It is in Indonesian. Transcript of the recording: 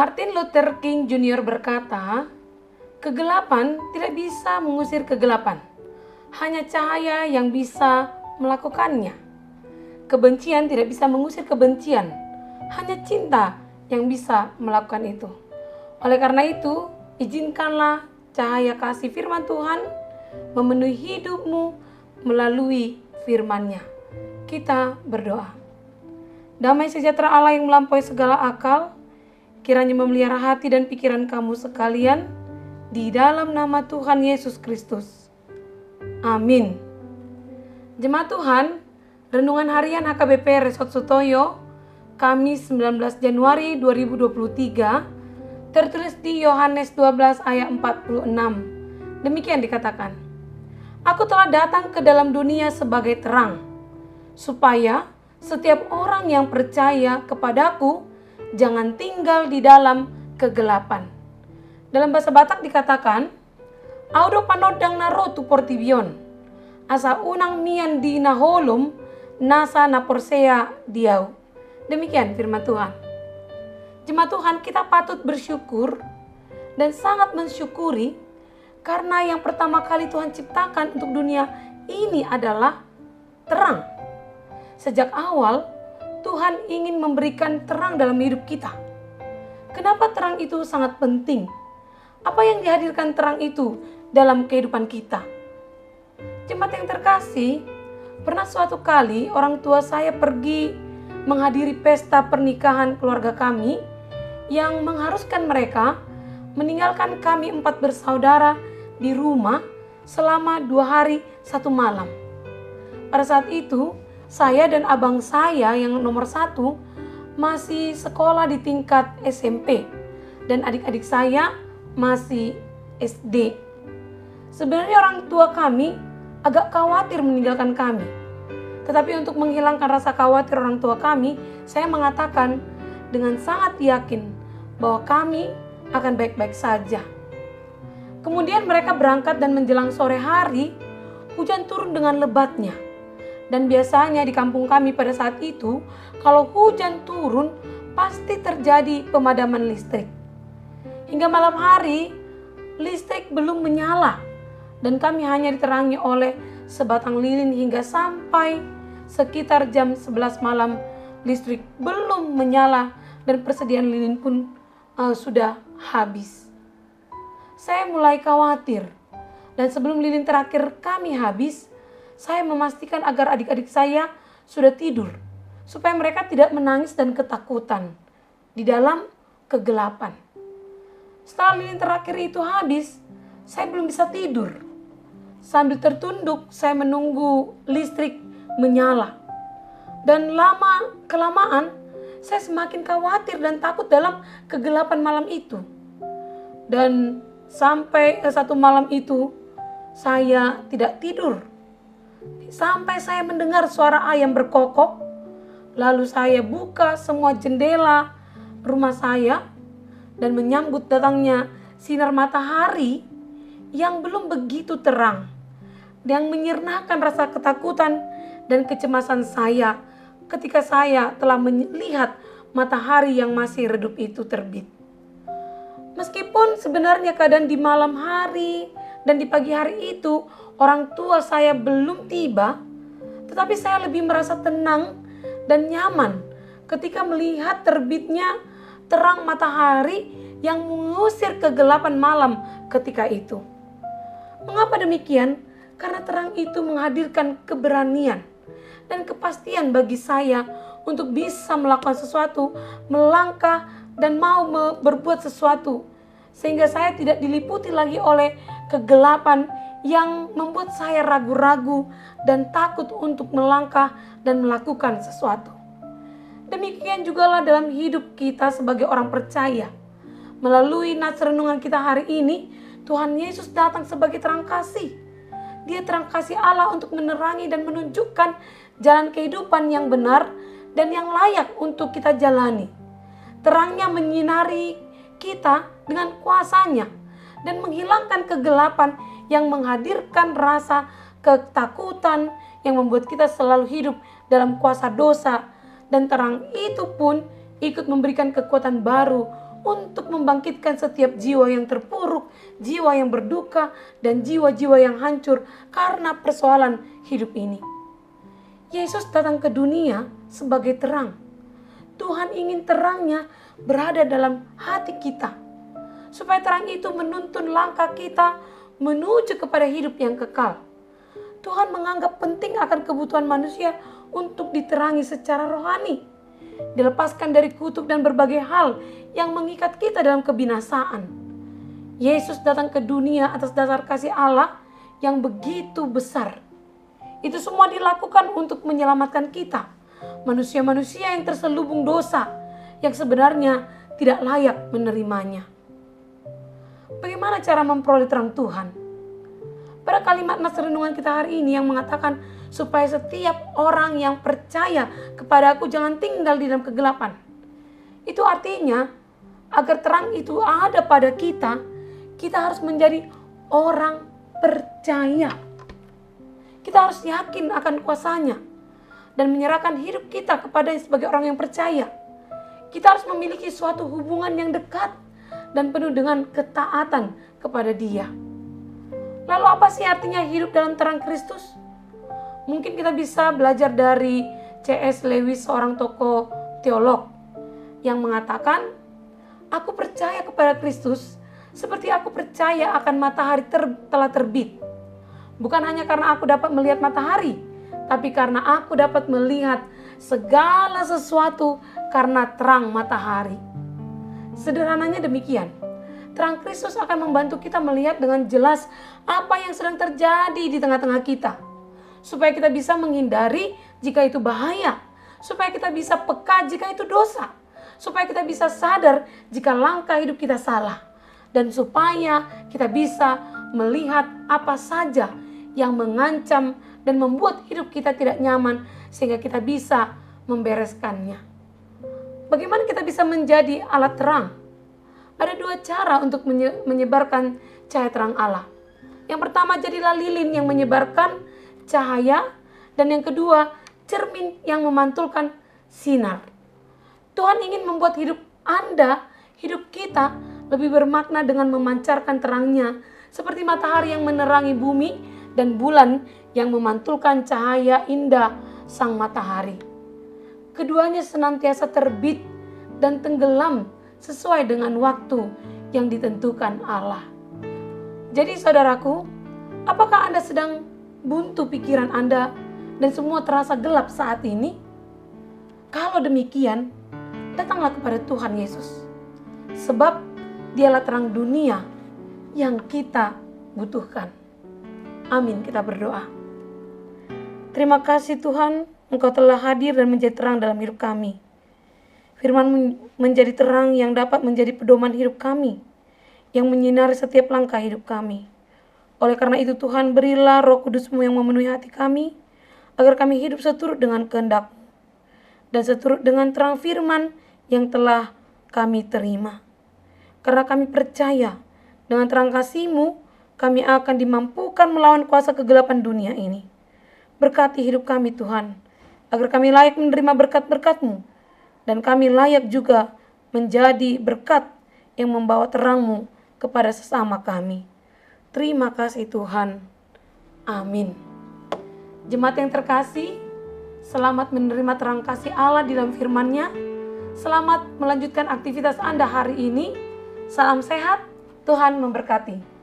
Martin Luther King Jr. berkata, kegelapan tidak bisa mengusir kegelapan. Hanya cahaya yang bisa melakukannya. Kebencian tidak bisa mengusir kebencian. Hanya cinta yang bisa melakukan itu. Oleh karena itu, izinkanlah cahaya kasih firman Tuhan memenuhi hidupmu melalui firman-Nya. Kita berdoa. Damai sejahtera Allah yang melampaui segala akal, kiranya memelihara hati dan pikiran kamu sekalian di dalam nama Tuhan Yesus Kristus. Amin. Jemaat Tuhan, Renungan Harian HKBP Resort Sutoyo, Kamis 19 Januari 2023, tertulis di Yohanes 12 ayat 46. Demikian dikatakan, Aku telah datang ke dalam dunia sebagai terang, supaya setiap orang yang percaya kepadaku jangan tinggal di dalam kegelapan. Dalam bahasa Batak dikatakan, Audo panodang naro tu portibion, asa unang mian di naholum, nasa naporsea diau. Demikian firman Tuhan. Jemaat Tuhan, kita patut bersyukur dan sangat mensyukuri karena yang pertama kali Tuhan ciptakan untuk dunia ini adalah terang. Sejak awal, Tuhan ingin memberikan terang dalam hidup kita. Kenapa terang itu sangat penting? Apa yang dihadirkan terang itu dalam kehidupan kita? Jemaat yang terkasih, pernah suatu kali orang tua saya pergi menghadiri pesta pernikahan keluarga kami yang mengharuskan mereka meninggalkan kami 4 bersaudara di rumah selama 2 hari 1 malam. Pada saat itu, saya dan abang saya yang nomor 1 masih sekolah di tingkat SMP dan adik-adik saya masih SD. Sebenarnya orang tua kami agak khawatir meninggalkan kami. Tetapi untuk menghilangkan rasa khawatir orang tua kami, saya mengatakan dengan sangat yakin bahwa kami akan baik-baik saja. Kemudian mereka berangkat dan menjelang sore hari, hujan turun dengan lebatnya. Dan biasanya di kampung kami pada saat itu, kalau hujan turun, pasti terjadi pemadaman listrik. Hingga malam hari, listrik belum menyala. Dan kami hanya diterangi oleh sebatang lilin hingga sampai sekitar jam 11 malam, listrik belum menyala dan persediaan lilin pun sudah habis. Saya mulai khawatir. Dan sebelum lilin terakhir kami habis, saya memastikan agar adik-adik saya sudah tidur, supaya mereka tidak menangis dan ketakutan di dalam kegelapan. Setelah lilin terakhir itu habis, saya belum bisa tidur. Sambil tertunduk, saya menunggu listrik menyala. Dan lama-kelamaan, saya semakin khawatir dan takut dalam kegelapan malam itu. Dan sampai 1 malam itu, saya tidak tidur. Sampai saya mendengar suara ayam berkokok, lalu saya buka semua jendela rumah saya dan menyambut datangnya sinar matahari yang belum begitu terang, yang menyirnakan rasa ketakutan dan kecemasan saya ketika saya telah melihat matahari yang masih redup itu terbit. Meskipun sebenarnya keadaan di malam hari dan di pagi hari itu orang tua saya belum tiba, tetapi saya lebih merasa tenang dan nyaman ketika melihat terbitnya terang matahari yang mengusir kegelapan malam ketika itu. Mengapa demikian? Karena terang itu menghadirkan keberanian dan kepastian bagi saya untuk bisa melakukan sesuatu, melangkah dan mau berbuat sesuatu. Sehingga saya tidak diliputi lagi oleh kegelapan yang membuat saya ragu-ragu dan takut untuk melangkah dan melakukan sesuatu. Demikian jugalah dalam hidup kita sebagai orang percaya. Melalui nats renungan kita hari ini, Tuhan Yesus datang sebagai terang kasih. Dia terang kasih Allah untuk menerangi dan menunjukkan jalan kehidupan yang benar dan yang layak untuk kita jalani. Terangnya menyinari kita dengan kuasanya dan menghilangkan kegelapan yang menghadirkan rasa ketakutan yang membuat kita selalu hidup dalam kuasa dosa. Dan terang itu pun ikut memberikan kekuatan baru untuk membangkitkan setiap jiwa yang terpuruk, jiwa yang berduka, dan jiwa-jiwa yang hancur karena persoalan hidup ini. Yesus datang ke dunia sebagai terang. Tuhan ingin terangnya berada dalam hati kita, supaya terang itu menuntun langkah kita menuju kepada hidup yang kekal. Tuhan menganggap penting akan kebutuhan manusia untuk diterangi secara rohani, dilepaskan dari kutuk dan berbagai hal yang mengikat kita dalam kebinasaan. Yesus datang ke dunia atas dasar kasih Allah yang begitu besar. Itu semua dilakukan untuk menyelamatkan kita, manusia-manusia yang terselubung dosa, yang sebenarnya tidak layak menerimanya. Bagaimana cara memperoleh terang Tuhan? Pada kalimat nas renungan kita hari ini yang mengatakan, supaya setiap orang yang percaya kepada Aku jangan tinggal di dalam kegelapan. Itu artinya, agar terang itu ada pada kita, kita harus menjadi orang percaya. Kita harus yakin akan kuasanya dan menyerahkan hidup kita kepada sebagai orang yang percaya. Kita harus memiliki suatu hubungan yang dekat dan penuh dengan ketaatan kepada Dia. Lalu apa sih artinya hidup dalam terang Kristus? Mungkin kita bisa belajar dari C.S. Lewis, seorang tokoh teolog, yang mengatakan, aku percaya kepada Kristus seperti aku percaya akan matahari telah terbit. Bukan hanya karena aku dapat melihat matahari, tapi karena aku dapat melihat segala sesuatu karena terang matahari. Sederhananya demikian. Terang Kristus akan membantu kita melihat dengan jelas apa yang sedang terjadi di tengah-tengah kita, supaya kita bisa menghindari jika itu bahaya, supaya kita bisa peka jika itu dosa, supaya kita bisa sadar jika langkah hidup kita salah, dan supaya kita bisa melihat apa saja yang mengancam dan membuat hidup kita tidak nyaman, sehingga kita bisa membereskannya. Bagaimana kita bisa menjadi alat terang? Ada dua cara untuk menyebarkan cahaya terang Allah. Yang pertama, jadilah lilin yang menyebarkan cahaya, dan yang kedua, cermin yang memantulkan sinar. Tuhan ingin membuat hidup Anda, hidup kita lebih bermakna dengan memancarkan terangnya, seperti matahari yang menerangi bumi dan bulan yang memantulkan cahaya indah sang matahari. Keduanya senantiasa terbit dan tenggelam sesuai dengan waktu yang ditentukan Allah. Jadi saudaraku, apakah Anda sedang buntu pikiran Anda dan semua terasa gelap saat ini? Kalau demikian, datanglah kepada Tuhan Yesus, sebab Dialah terang dunia yang kita butuhkan. Amin, kita berdoa. Terima kasih Tuhan, Engkau telah hadir dan menjadi terang dalam hidup kami. Firman menjadi terang yang dapat menjadi pedoman hidup kami, yang menyinari setiap langkah hidup kami. Oleh karena itu Tuhan, berilah Roh Kudus-Mu yang memenuhi hati kami, agar kami hidup seturut dengan kehendak dan seturut dengan terang firman yang telah kami terima. Karena kami percaya dengan terang kasih-Mu, kami akan dimampukan melawan kuasa kegelapan dunia ini. Berkati hidup kami Tuhan, agar kami layak menerima berkat-berkat-Mu, dan kami layak juga menjadi berkat yang membawa terang-Mu kepada sesama kami. Terima kasih Tuhan. Amin. Jemaat yang terkasih, selamat menerima terang kasih Allah di dalam firman-Nya. Selamat melanjutkan aktivitas Anda hari ini. Salam sehat, Tuhan memberkati.